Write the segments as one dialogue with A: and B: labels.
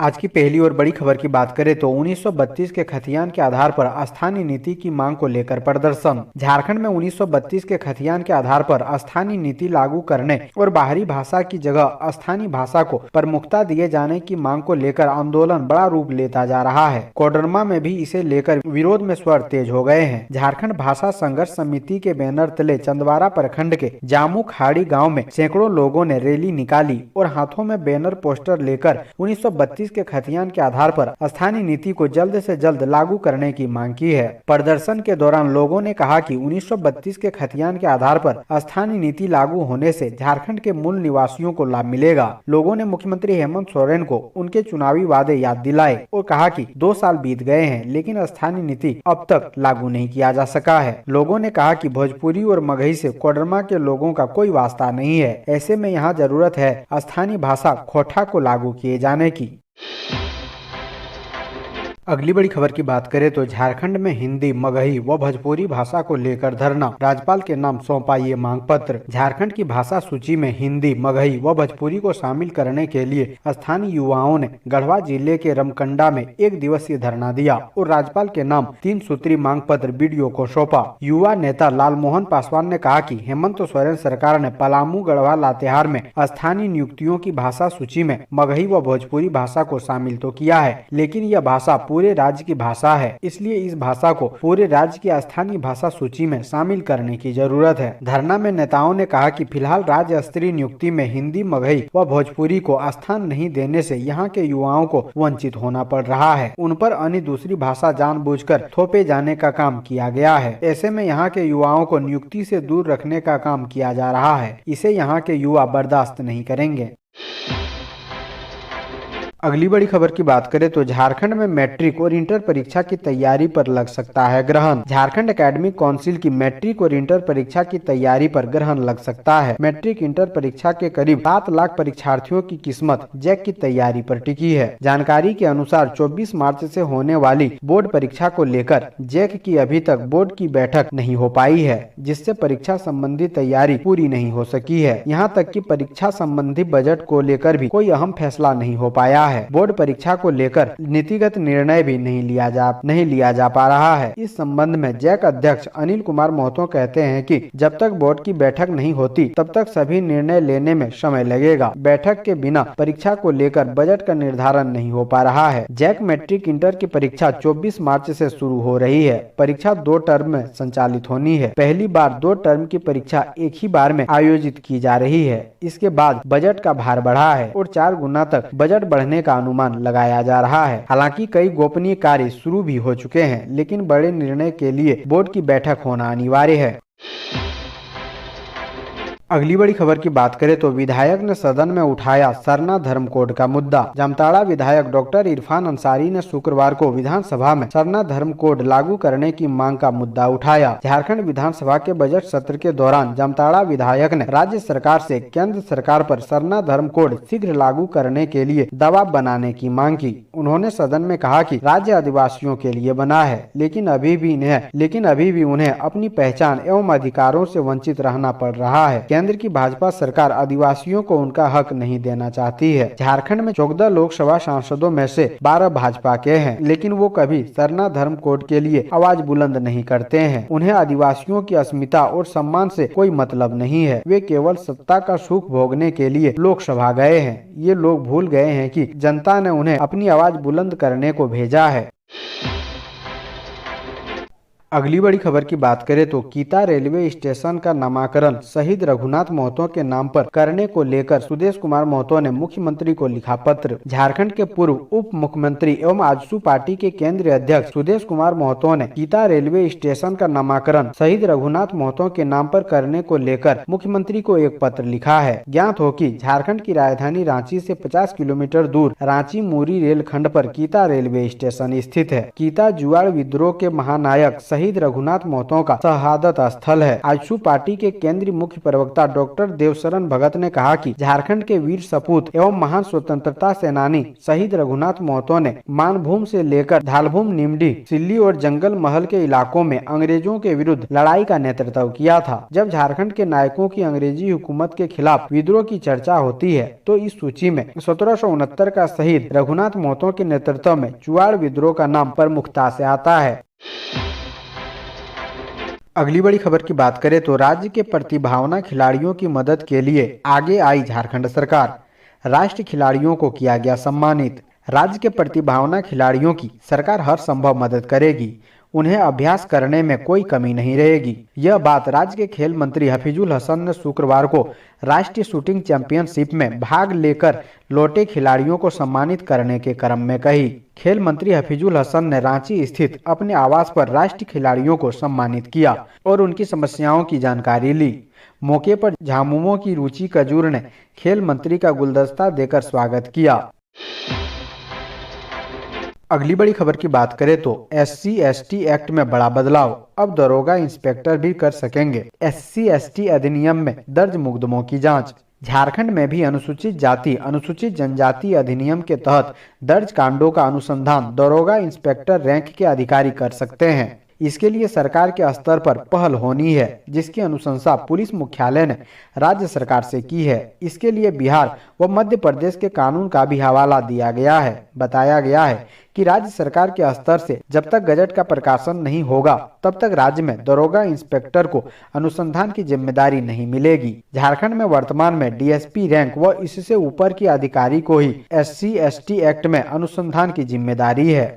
A: आज की पहली और बड़ी खबर की बात करें तो 1932 के खतियान के आधार पर स्थानीय नीति की मांग को लेकर प्रदर्शन। झारखंड में 1932 के खतियान के आधार पर स्थानीय नीति लागू करने और बाहरी भाषा की जगह स्थानीय भाषा को प्रमुखता दिए जाने की मांग को लेकर आंदोलन बड़ा रूप लेता जा रहा है। कोडरमा में भी इसे लेकर विरोध में स्वर तेज हो गए हैं। झारखंड भाषा संघर्ष समिति के बैनर तले चंदवारा प्रखंड के जामू खाड़ी गाँव में सैकड़ों लोगों ने रैली निकाली और हाथों में बैनर पोस्टर लेकर 1932 के खतियान के आधार पर स्थानीय नीति को जल्द से जल्द लागू करने की मांग की है। प्रदर्शन के दौरान लोगों ने कहा कि 1932 के खतियान के आधार पर स्थानीय नीति लागू होने से झारखंड के मूल निवासियों को लाभ मिलेगा। लोगों ने मुख्यमंत्री हेमंत सोरेन को उनके चुनावी वादे याद दिलाए और कहा कि 2 साल बीत गए हैं लेकिन स्थानीय नीति अब तक लागू नहीं किया जा सका है। लोगों ने कहा कि भोजपुरी और मगही से कोडरमा के लोगों का कोई वास्ता नहीं है, ऐसे में यहाँ जरूरत है स्थानीय भाषा खोटा को लागू किए जाने की। अगली बड़ी खबर की बात करें तो झारखंड में हिंदी, मगही व भोजपुरी भाषा को लेकर धरना, राज्यपाल के नाम सौंपा ये मांग पत्र। झारखंड की भाषा सूची में हिंदी, मगही व भोजपुरी को शामिल करने के लिए स्थानीय युवाओं ने गढ़वा जिले के रमकंडा में 1 दिवसीय धरना दिया और राज्यपाल के नाम 3 सूत्री मांग पत्र बीडीओ को सौंपा। युवा नेता लालमोहन पासवान ने कहा कि हेमंत सोरेन सरकार ने पलामू, गढ़वा, लातेहार में स्थानीय नियुक्तियों की भाषा सूची में मगही व भोजपुरी भाषा को शामिल तो किया है, लेकिन यह भाषा पूरे राज्य की भाषा है, इसलिए इस भाषा को पूरे राज्य की स्थानीय भाषा सूची में शामिल करने की जरूरत है। धरना में नेताओं ने कहा कि फिलहाल राज्य स्तरीय नियुक्ति में हिंदी, मगही व भोजपुरी को स्थान नहीं देने से यहाँ के युवाओं को वंचित होना पड़ रहा है। उन पर अन्य दूसरी भाषा जानबूझकर थोपे जाने का काम किया गया है। ऐसे में यहाँ के युवाओं को नियुक्ति से दूर रखने का काम किया जा रहा है। इसे यहाँ के युवा बर्दाश्त नहीं करेंगे। अगली बड़ी खबर की बात करें तो झारखंड में मैट्रिक और इंटर परीक्षा की तैयारी पर लग सकता है ग्रहण। झारखंड एकेडमिक काउंसिल की मैट्रिक और इंटर परीक्षा की तैयारी पर ग्रहण लग सकता है। मैट्रिक इंटर परीक्षा के करीब 7 लाख परीक्षार्थियों की किस्मत जैक की तैयारी पर टिकी है। जानकारी के अनुसार 24 मार्च से होने वाली बोर्ड परीक्षा को लेकर जैक की अभी तक बोर्ड की बैठक नहीं हो पाई है, जिससे परीक्षा संबंधी तैयारी पूरी नहीं हो सकी है। यहाँ तक कि परीक्षा संबंधी बजट को लेकर भी कोई अहम फैसला नहीं हो पाया है। बोर्ड परीक्षा को लेकर नीतिगत निर्णय भी नहीं लिया जा पा रहा है। इस संबंध में जैक अध्यक्ष अनिल कुमार महतो कहते हैं कि जब तक बोर्ड की बैठक नहीं होती तब तक सभी निर्णय लेने में समय लगेगा। बैठक के बिना परीक्षा को लेकर बजट का निर्धारण नहीं हो पा रहा है। जैक मैट्रिक इंटर की परीक्षा 24 मार्च से शुरू हो रही है। परीक्षा 2 टर्म में संचालित होनी है। पहली बार 2 टर्म की परीक्षा एक ही बार में आयोजित की जा रही है। इसके बाद बजट का भार बढ़ा है और 4 गुना तक बजट बढ़ने का अनुमान लगाया जा रहा है। हालांकि कई गोपनीय कार्य शुरू भी हो चुके हैं, लेकिन बड़े निर्णय के लिए बोर्ड की बैठक होना अनिवार्य है। अगली बड़ी खबर की बात करें तो विधायक ने सदन में उठाया सरना धर्म कोड का मुद्दा। जामताड़ा विधायक डॉक्टर इरफान अंसारी ने शुक्रवार को विधानसभा में सरना धर्म कोड लागू करने की मांग का मुद्दा उठाया। झारखंड विधानसभा के बजट सत्र के दौरान जामताड़ा विधायक ने राज्य सरकार से केंद्र सरकार पर सरना धर्म कोड शीघ्र लागू करने के लिए दबाव बनाने की मांग की। उन्होंने सदन में कहा कि राज्य आदिवासियों के लिए बना है, लेकिन अभी भी उन्हें अपनी पहचान एवं अधिकारों से वंचित रहना पड़ रहा है। केंद्र की भाजपा सरकार आदिवासियों को उनका हक नहीं देना चाहती है। झारखंड में 14 लोकसभा सांसदों में से 12 भाजपा के हैं, लेकिन वो कभी सरना धर्म कोड के लिए आवाज बुलंद नहीं करते हैं। उन्हें आदिवासियों की अस्मिता और सम्मान से कोई मतलब नहीं है। वे केवल सत्ता का सुख भोगने के लिए लोकसभा गए हैं। ये लोग भूल गए हैं कि जनता ने उन्हें अपनी आवाज बुलंद करने को भेजा है। अगली बड़ी खबर की बात करें तो कीता रेलवे स्टेशन का नामकरण शहीद रघुनाथ महतो के नाम पर करने को लेकर सुदेश कुमार महतो ने मुख्यमंत्री को लिखा पत्र। झारखंड के पूर्व उप मुख्यमंत्री एवं आजसू पार्टी के केंद्रीय अध्यक्ष सुदेश कुमार महतो ने कीता रेलवे स्टेशन का नामकरण शहीद रघुनाथ महतो के नाम पर करने को लेकर मुख्यमंत्री को एक पत्र लिखा है। ज्ञात हो कि झारखंड की राजधानी रांची से 50 किलोमीटर दूर रांची मुरी रेलखंड पर कीता रेलवे स्टेशन स्थित है। कीता जुआड़ विद्रोह के महानायक शहीद रघुनाथ महतो का शहादत स्थल है। आजसू पार्टी के केंद्रीय मुख्य प्रवक्ता डॉक्टर देवशरण भगत ने कहा कि झारखंड के वीर सपूत एवं महान स्वतंत्रता सेनानी शहीद रघुनाथ महतो ने मानभूम से लेकर धालभूम, निमडी, सिल्ली और जंगल महल के इलाकों में अंग्रेजों के विरुद्ध लड़ाई का नेतृत्व किया था। जब झारखंड के नायकों की अंग्रेजी हुकूमत के खिलाफ विद्रोह की चर्चा होती है तो इस सूची में 1769 का शहीद रघुनाथ महतो के नेतृत्व में चुआड़ विद्रोह का नाम प्रमुखता से आता है। अगली बड़ी खबर की बात करें तो राज्य के प्रतिभावान खिलाड़ियों की मदद के लिए आगे आई झारखंड सरकार। राष्ट्रीय खिलाड़ियों को किया गया सम्मानित। राज्य के प्रतिभावान खिलाड़ियों की सरकार हर संभव मदद करेगी। उन्हें अभ्यास करने में कोई कमी नहीं रहेगी। यह बात राज्य के खेल मंत्री हफीजुल हसन ने शुक्रवार को राष्ट्रीय शूटिंग चैंपियनशिप में भाग लेकर लौटे खिलाड़ियों को सम्मानित करने के क्रम में कही। खेल मंत्री हफीजुल हसन ने रांची स्थित अपने आवास पर राष्ट्रीय खिलाड़ियों को सम्मानित किया और उनकी समस्याओं की जानकारी ली। मौके पर झामुमो की रुचि कजूर ने खेल मंत्री का गुलदस्ता देकर स्वागत किया। अगली बड़ी खबर की बात करें तो SC/ST एक्ट में बड़ा बदलाव। अब दरोगा इंस्पेक्टर भी कर सकेंगे SC/ST अधिनियम में दर्ज मुकदमों की जांच। झारखंड में भी अनुसूचित जाति अनुसूचित जनजाति अधिनियम के तहत दर्ज कांडों का अनुसंधान दरोगा इंस्पेक्टर रैंक के अधिकारी कर सकते हैं। इसके लिए सरकार के स्तर पर पहल होनी है, जिसकी अनुशंसा पुलिस मुख्यालय ने राज्य सरकार से की है। इसके लिए बिहार व मध्य प्रदेश के कानून का भी हवाला दिया गया है। बताया गया है कि राज्य सरकार के स्तर से जब तक गजट का प्रकाशन नहीं होगा तब तक राज्य में दरोगा इंस्पेक्टर को अनुसंधान की जिम्मेदारी नहीं मिलेगी। झारखंड में वर्तमान में DSP रैंक व इससे ऊपर के अधिकारी को ही SC/ST एक्ट में अनुसंधान की जिम्मेदारी है।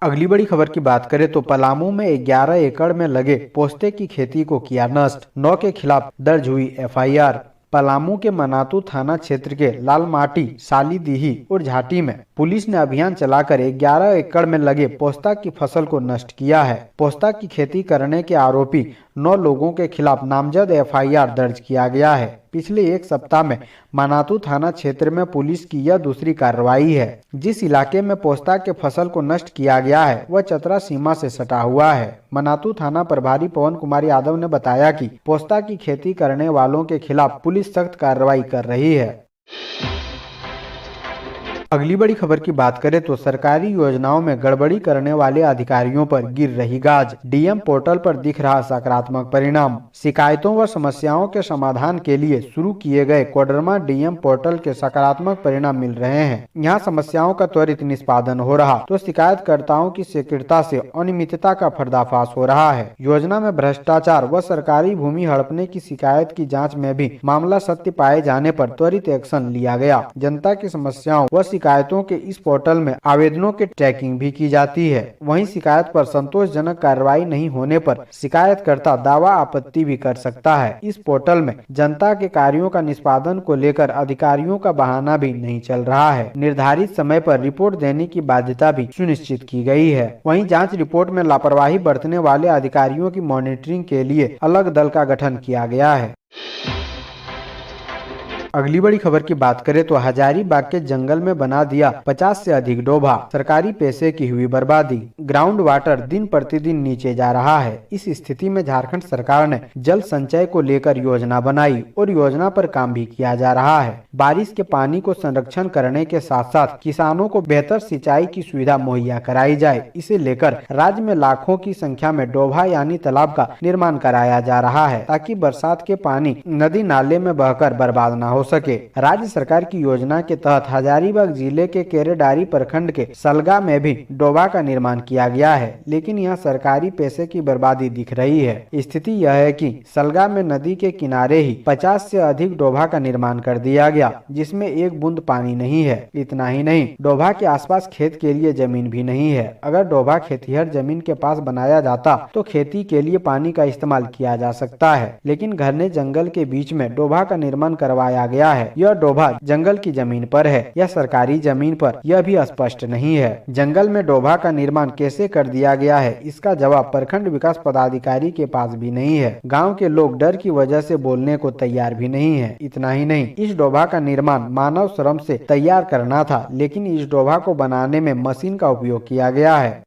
A: अगली बड़ी खबर की बात करें तो पलामू में 11 एकड़ में लगे पोस्ते की खेती को किया नष्ट। 9 के खिलाफ दर्ज हुई FIR। पलामू के मनातू थाना क्षेत्र के लालमाटी, सालीडीही और झाटी में पुलिस ने अभियान चलाकर 11 एकड़ में लगे पोस्ता की फसल को नष्ट किया है। पोस्ता की खेती करने के आरोपी 9 लोगों के खिलाफ नामजद FIR दर्ज किया गया है। पिछले एक सप्ताह में मनातू थाना क्षेत्र में पुलिस की यह दूसरी कार्रवाई है। जिस इलाके में पोस्ता के फसल को नष्ट किया गया है वह चतरा सीमा से सटा हुआ है। मनातू थाना प्रभारी पवन कुमार यादव ने बताया कि पोस्ता की खेती करने वालों के खिलाफ पुलिस सख्त कार्रवाई कर रही है। अगली बड़ी खबर की बात करें तो सरकारी योजनाओं में गड़बड़ी करने वाले अधिकारियों पर गिर रही गाज। DM पोर्टल पर दिख रहा सकारात्मक परिणाम। शिकायतों व समस्याओं के समाधान के लिए शुरू किए गए कोडरमा DM पोर्टल के सकारात्मक परिणाम मिल रहे हैं। यहाँ समस्याओं का त्वरित निष्पादन हो रहा तो शिकायतकर्ताओं की सक्रियता से अनियमितता का पर्दाफाश हो रहा है। योजना में भ्रष्टाचार व सरकारी भूमि हड़पने की शिकायत की जाँच में भी मामला सत्य पाए जाने पर त्वरित एक्शन लिया गया। जनता की समस्याओं व शिकायतों के इस पोर्टल में आवेदनों की ट्रैकिंग भी की जाती है। वहीं शिकायत पर संतोषजनक कार्रवाई नहीं होने पर शिकायतकर्ता दावा आपत्ति भी कर सकता है। इस पोर्टल में जनता के कार्यों का निष्पादन को लेकर अधिकारियों का बहाना भी नहीं चल रहा है। निर्धारित समय पर रिपोर्ट देने की बाध्यता भी सुनिश्चित की गई है। वहीं जांच रिपोर्ट में लापरवाही बरतने वाले अधिकारियों की मॉनिटरिंग के लिए अलग दल का गठन किया गया है। अगली बड़ी खबर की बात करें तो हजारीबाग के जंगल में बना दिया 50 से अधिक डोभा। सरकारी पैसे की हुई बर्बादी। ग्राउंड वाटर दिन प्रतिदिन नीचे जा रहा है। इस स्थिति में झारखंड सरकार ने जल संचय को लेकर योजना बनाई और योजना पर काम भी किया जा रहा है। बारिश के पानी को संरक्षण करने के साथ साथ किसानों को बेहतर सिंचाई की सुविधा मुहैया कराई जाए, इसे लेकर राज्य में लाखों की संख्या में डोभा यानी तालाब का निर्माण कराया जा रहा है, ताकि बरसात के पानी नदी नाले में बहकर बर्बाद न हो सके। राज्य सरकार की योजना के तहत हजारीबाग जिले के केरेडारी प्रखंड के सलगा में भी डोभा का निर्माण किया गया है, लेकिन यहाँ सरकारी पैसे की बर्बादी दिख रही है। स्थिति यह है कि सलगा में नदी के किनारे ही 50 से अधिक डोभा का निर्माण कर दिया गया, जिसमें एक बूंद पानी नहीं है। इतना ही नहीं, डोभा के आसपास खेत के लिए जमीन भी नहीं है। अगर डोभा खेतिहर जमीन के पास बनाया जाता तो खेती के लिए पानी का इस्तेमाल किया जा सकता है, लेकिन घने जंगल के बीच में डोभा का निर्माण करवाया गया है। यह डोभा जंगल की जमीन पर है या सरकारी जमीन पर, यह भी स्पष्ट नहीं है। जंगल में डोभा का निर्माण कैसे कर दिया गया है, इसका जवाब प्रखंड विकास पदाधिकारी के पास भी नहीं है। गांव के लोग डर की वजह से बोलने को तैयार भी नहीं है। इतना ही नहीं, इस डोभा का निर्माण मानव श्रम से तैयार करना था, लेकिन इस डोभा को बनाने में मशीन का उपयोग किया गया है।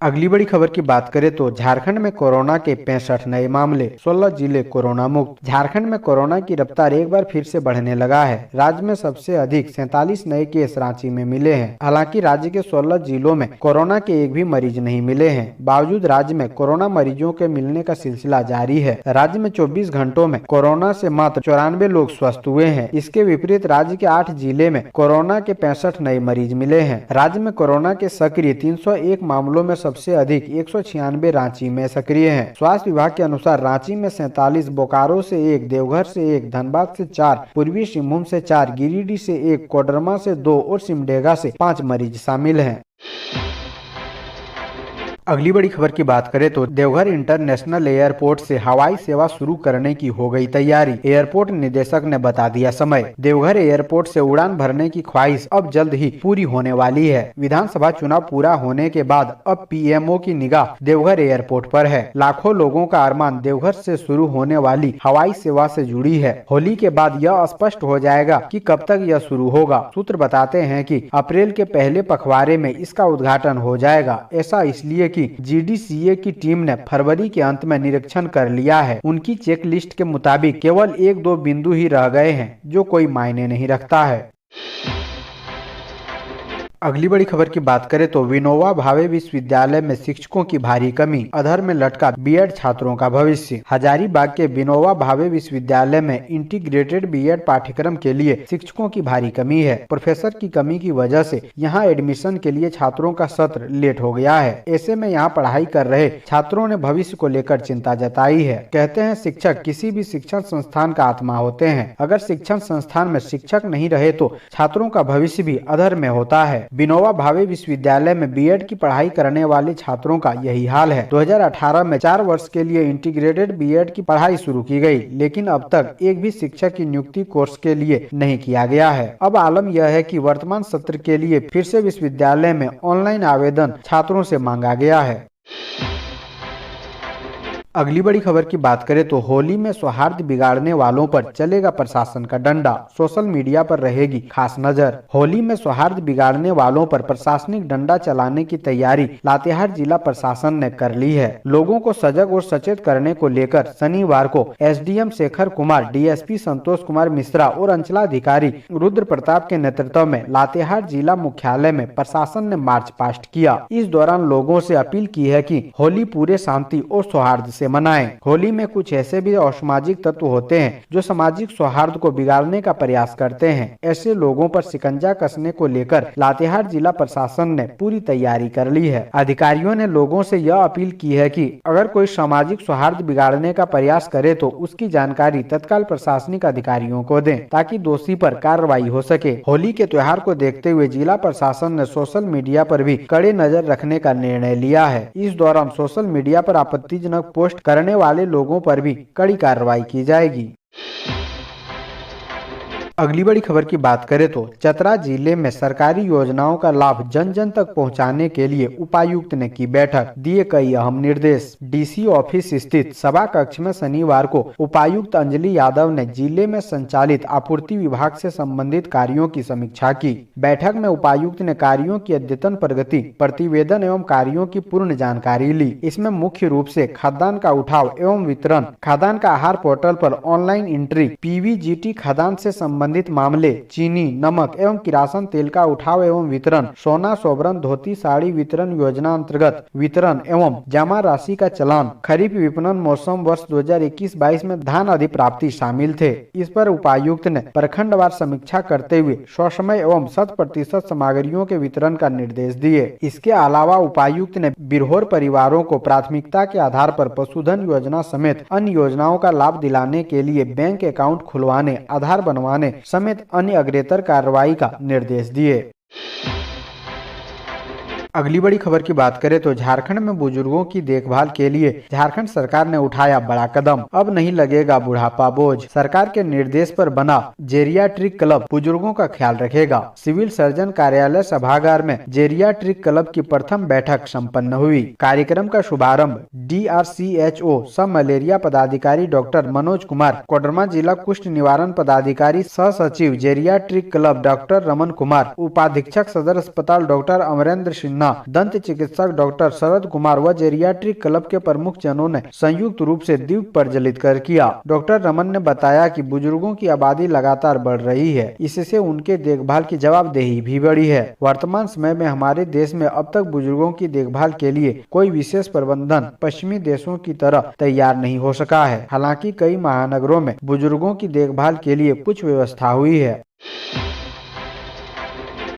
A: अगली बड़ी खबर की बात करें तो झारखंड में कोरोना के 65 नए मामले, 16 जिले कोरोना मुक्त। झारखंड में कोरोना की रफ्तार एक बार फिर से बढ़ने लगा है। राज्य में सबसे अधिक 47 नए केस रांची में मिले हैं। हालांकि राज्य के 16 जिलों में कोरोना के एक भी मरीज नहीं मिले हैं। बावजूद राज्य में कोरोना मरीजों के मिलने का सिलसिला जारी है। राज्य में 24 घंटों में कोरोना से मात्र 94 लोग स्वस्थ हुए हैं। इसके विपरीत राज्य के 8 जिले में कोरोना के 65 नए मरीज मिले हैं। राज्य में कोरोना के सक्रिय 301 मामलों में सबसे अधिक 196 रांची में सक्रिय हैं। स्वास्थ्य विभाग के अनुसार रांची में 47, बोकारो से 1, देवघर से 1, धनबाद से 4, पूर्वी सिंहभूम से 4, गिरिडीह से 1, कोडरमा से 2 और सिमडेगा से 5 मरीज शामिल हैं। अगली बड़ी खबर की बात करें तो देवघर इंटरनेशनल एयरपोर्ट से हवाई सेवा शुरू करने की हो गई तैयारी। एयरपोर्ट निदेशक ने बता दिया समय। देवघर एयरपोर्ट से उड़ान भरने की ख्वाहिश अब जल्द ही पूरी होने वाली है। विधानसभा चुनाव पूरा होने के बाद अब पीएमओ की निगाह देवघर एयरपोर्ट पर है। लाखों लोगों का अरमान देवघर से शुरू होने वाली हवाई सेवा से जुड़ी है। होली के बाद यह स्पष्ट हो जाएगा कि कब तक यह शुरू होगा। सूत्र बताते हैं कि अप्रैल के पहले पखवाड़े में इसका उद्घाटन हो जाएगा। ऐसा इसलिए कि जीडीसीए की टीम ने फरवरी के अंत में निरीक्षण कर लिया है। उनकी चेक लिस्ट के मुताबिक केवल 1-2 बिंदु ही रह गए हैं, जो कोई मायने नहीं रखता है। अगली बड़ी खबर की बात करें तो विनोबा भावे विश्वविद्यालय में शिक्षकों की भारी कमी, अधर में लटका बीएड छात्रों का भविष्य। हजारीबाग के विनोबा भावे विश्वविद्यालय में इंटीग्रेटेड बीएड पाठ्यक्रम के लिए शिक्षकों की भारी कमी है। प्रोफेसर की कमी की वजह से यहां एडमिशन के लिए छात्रों का सत्र लेट हो गया है। ऐसे में यहां पढ़ाई कर रहे छात्रों ने भविष्य को लेकर चिंता जताई है। कहते हैं शिक्षक किसी भी शिक्षण संस्थान का आत्मा होते हैं। अगर शिक्षण संस्थान में शिक्षक नहीं रहे तो छात्रों का भविष्य भी अधर में होता है। विनोबा भावे विश्वविद्यालय में बीएड की पढ़ाई करने वाले छात्रों का यही हाल है। 2018 में 4 वर्ष के लिए इंटीग्रेटेड बीएड की पढ़ाई शुरू की गई, लेकिन अब तक एक भी शिक्षक की नियुक्ति कोर्स के लिए नहीं किया गया है। अब आलम यह है कि वर्तमान सत्र के लिए फिर से विश्वविद्यालय में ऑनलाइन आवेदन छात्रों से मांगा गया है। अगली बड़ी खबर की बात करें तो होली में सौहार्द बिगाड़ने वालों पर चलेगा प्रशासन का डंडा, सोशल मीडिया पर रहेगी खास नजर। होली में सौहार्द बिगाड़ने वालों पर प्रशासनिक डंडा चलाने की तैयारी लातेहार जिला प्रशासन ने कर ली है। लोगों को सजग और सचेत करने को लेकर शनिवार को एसडीएम शेखर कुमार, डीएसपी संतोष कुमार मिश्रा और अंचलाधिकारी रुद्र प्रताप के नेतृत्व में लातेहार जिला मुख्यालय में प्रशासन ने मार्च पास्ट किया। इस दौरान लोगों से अपील की है कि होली पूरे शांति और सौहार्द से मनाएं। होली में कुछ ऐसे भी असामाजिक तत्व होते हैं जो सामाजिक सौहार्द को बिगाड़ने का प्रयास करते हैं। ऐसे लोगों पर शिकंजा कसने को लेकर लातेहार जिला प्रशासन ने पूरी तैयारी कर ली है। अधिकारियों ने लोगों से यह अपील की है कि अगर कोई सामाजिक सौहार्द बिगाड़ने का प्रयास करे तो उसकी जानकारी तत्काल प्रशासनिक अधिकारियों को दें, ताकि दोषी पर कार्रवाई हो सके। होली के त्योहार को देखते हुए जिला प्रशासन ने सोशल मीडिया पर भी कड़े नजर रखने का निर्णय लिया है। इस दौरान सोशल मीडिया पर आपत्तिजनक पोस्ट करने वाले लोगों पर भी कड़ी कार्रवाई की जाएगी। अगली बड़ी खबर की बात करें तो चतरा जिले में सरकारी योजनाओं का लाभ जन जन तक पहुंचाने के लिए उपायुक्त ने की बैठक, दिए कई अहम निर्देश। डीसी ऑफिस स्थित सभा कक्ष में शनिवार को उपायुक्त अंजलि यादव ने जिले में संचालित आपूर्ति विभाग से संबंधित कार्यों की समीक्षा की। बैठक में उपायुक्त ने कार्यों की अद्यतन प्रगति, प्रतिवेदन एवं कार्यों की पूर्ण जानकारी ली। इसमें मुख्य रूप से खाद्यान्न का उठाव एवं वितरण, खाद्यान्न का आहार पोर्टल पर ऑनलाइन एंट्री, पीवीजीटी खाद्यान्न से संबंधित मामले, चीनी, नमक एवं किरासन तेल का उठाव एवं वितरण, सोना सोबरन धोती साड़ी वितरण योजना अंतर्गत वितरण एवं जमा राशि का चलान, खरीफ विपणन मौसम वर्ष 2021-22 में धान अधिप्राप्ति शामिल थे। इस पर उपायुक्त ने प्रखंडवार समीक्षा करते हुए ससमय एवं 100% सामग्रियों के वितरण का निर्देश दिए। इसके अलावा उपायुक्त ने बिरहोर परिवारों को प्राथमिकता के आधार पर पशुधन योजना समेत अन्य योजनाओं का लाभ दिलाने के लिए बैंक अकाउंट खुलवाने, आधार बनवाने समेत अन्य अग्रेतर कार्रवाई का निर्देश दिए। अगली बड़ी खबर की बात करें तो झारखंड में बुजुर्गों की देखभाल के लिए झारखंड सरकार ने उठाया बड़ा कदम, अब नहीं लगेगा बुढ़ापा बोझ। सरकार के निर्देश पर बना जेरियाट्रिक क्लब बुजुर्गों का ख्याल रखेगा। सिविल सर्जन कार्यालय सभागार में जेरियाट्रिक क्लब की प्रथम बैठक संपन्न हुई। कार्यक्रम का शुभारंभ DRCHO सब मलेरिया पदाधिकारी डॉक्टर मनोज कुमार, कोडरमा जिला कुष्ठ निवारण पदाधिकारी सह सचिव geriatric club doctor Raman Kumar, उपाधीक्षक सदर अस्पताल डॉक्टर अमरेंद्र सिन्हा पन्ना, दंत चिकित्सक डॉक्टर शरद कुमार व जेरियाट्रिक क्लब के प्रमुख जनों ने संयुक्त रूप से दीप प्रज्वलित कर किया। डॉक्टर रमन ने बताया कि बुजुर्गों की आबादी लगातार बढ़ रही है, इससे उनके देखभाल की जवाबदेही भी बढ़ी है। वर्तमान समय में हमारे देश में अब तक बुजुर्गों की देखभाल के लिए कोई विशेष प्रबंधन पश्चिमी देशों की तरह तैयार नहीं हो सका है। हालांकि कई महानगरों में बुजुर्गों की देखभाल के लिए कुछ व्यवस्था हुई है।